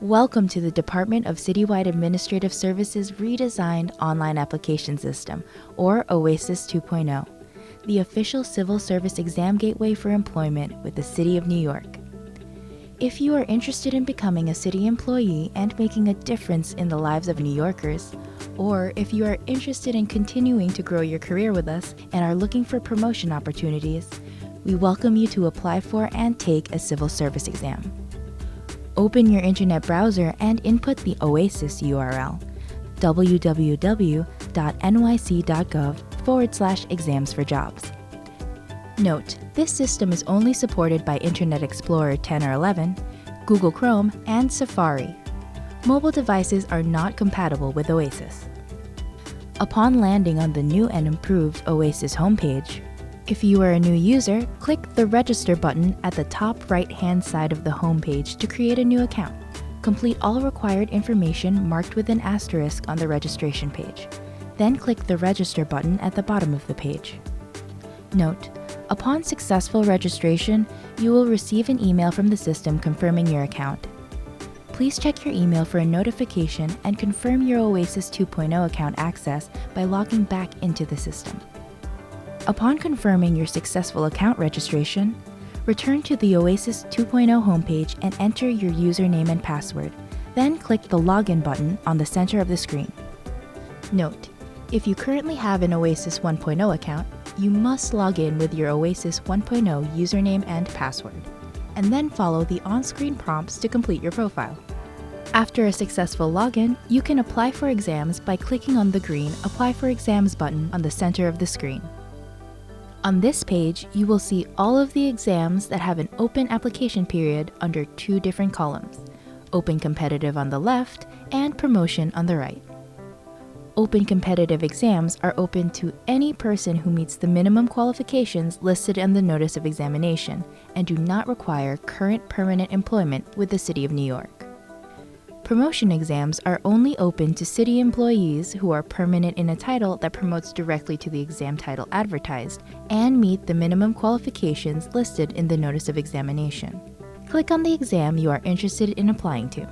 Welcome to the Department of Citywide Administrative Services redesigned online application system, or OASIS 2.0, the official civil service exam gateway for employment with the City of New York. If you are interested in becoming a city employee and making a difference in the lives of New Yorkers, or if you are interested in continuing to grow your career with us and are looking for promotion opportunities, we welcome you to apply for and take a civil service exam. Open your internet browser and input the OASIS URL, www.nyc.gov/exams-for-jobs. Note, this system is only supported by Internet Explorer 10 or 11, Google Chrome, and Safari. Mobile devices are not compatible with OASIS. Upon landing on the new and improved OASIS homepage, if you are a new user, click the Register button at the top right-hand side of the homepage to create a new account. Complete all required information marked with an asterisk on the registration page. Then click the Register button at the bottom of the page. Note, upon successful registration, you will receive an email from the system confirming your account. Please check your email for a notification and confirm your OASIS 2.0 account access by logging back into the system. Upon confirming your successful account registration, return to the OASIS 2.0 homepage and enter your username and password, then click the Login button on the center of the screen. Note, if you currently have an OASIS 1.0 account, you must log in with your OASIS 1.0 username and password, and then follow the on-screen prompts to complete your profile. After a successful login, you can apply for exams by clicking on the green Apply for Exams button on the center of the screen. On this page, you will see all of the exams that have an open application period under two different columns, Open Competitive on the left and Promotion on the right. Open competitive exams are open to any person who meets the minimum qualifications listed in the Notice of Examination and do not require current permanent employment with the City of New York. Promotion exams are only open to city employees who are permanent in a title that promotes directly to the exam title advertised and meet the minimum qualifications listed in the Notice of Examination. Click on the exam you are interested in applying to.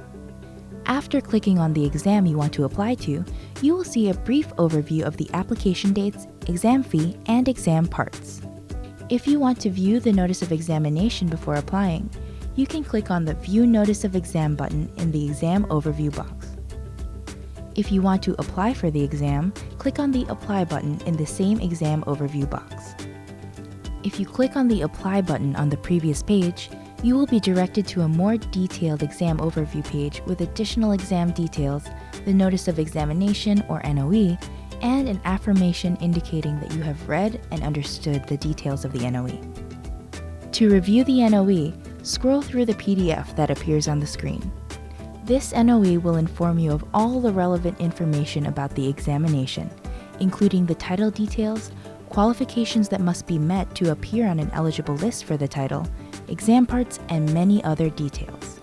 After clicking on the exam you want to apply to, you will see a brief overview of the application dates, exam fee, and exam parts. If you want to view the Notice of Examination before applying, you can click on the View Notice of Exam button in the Exam Overview box. If you want to apply for the exam, click on the Apply button in the same Exam Overview box. If you click on the Apply button on the previous page, you will be directed to a more detailed exam overview page with additional exam details, the Notice of Examination or NOE, and an affirmation indicating that you have read and understood the details of the NOE. To review the NOE, scroll through the PDF that appears on the screen. This NOE will inform you of all the relevant information about the examination, including the title details, qualifications that must be met to appear on an eligible list for the title, exam parts, and many other details.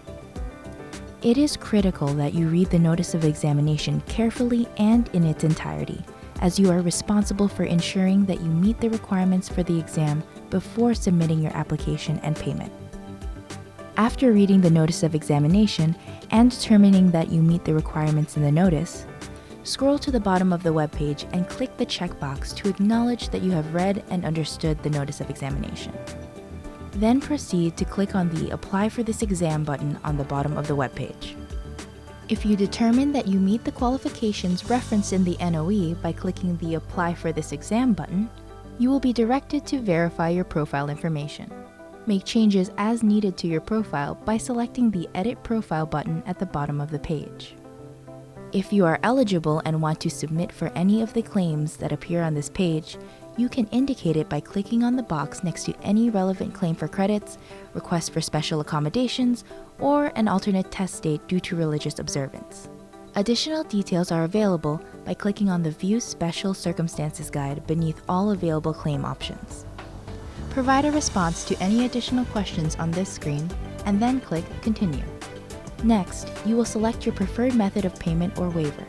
It is critical that you read the Notice of Examination carefully and in its entirety, as you are responsible for ensuring that you meet the requirements for the exam before submitting your application and payment. After reading the Notice of Examination and determining that you meet the requirements in the notice, scroll to the bottom of the webpage and click the checkbox to acknowledge that you have read and understood the Notice of Examination. Then proceed to click on the Apply for this exam button on the bottom of the webpage. If you determine that you meet the qualifications referenced in the NOE by clicking the Apply for this exam button, you will be directed to verify your profile information. Make changes as needed to your profile by selecting the Edit Profile button at the bottom of the page. If you are eligible and want to submit for any of the claims that appear on this page, you can indicate it by clicking on the box next to any relevant claim for credits, request for special accommodations, or an alternate test date due to religious observance. Additional details are available by clicking on the View Special Circumstances guide beneath all available claim options. Provide a response to any additional questions on this screen, and then click Continue. Next, you will select your preferred method of payment or waiver.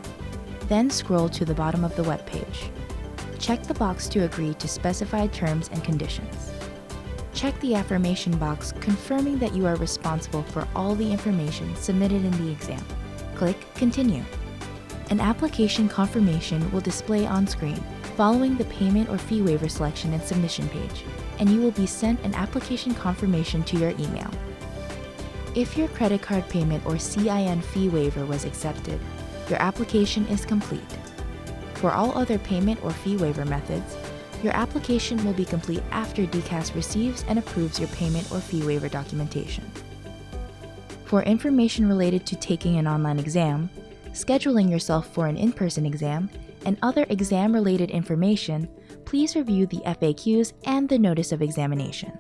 Then scroll to the bottom of the web page. Check the box to agree to specified terms and conditions. Check the affirmation box confirming that you are responsible for all the information submitted in the exam. Click Continue. An application confirmation will display on screen following the payment or fee waiver selection and submission page, and you will be sent an application confirmation to your email. If your credit card payment or CIN fee waiver was accepted, your application is complete. For all other payment or fee waiver methods, your application will be complete after DCAS receives and approves your payment or fee waiver documentation. For information related to taking an online exam, scheduling yourself for an in-person exam, and other exam-related information, please review the FAQs and the Notice of Examination.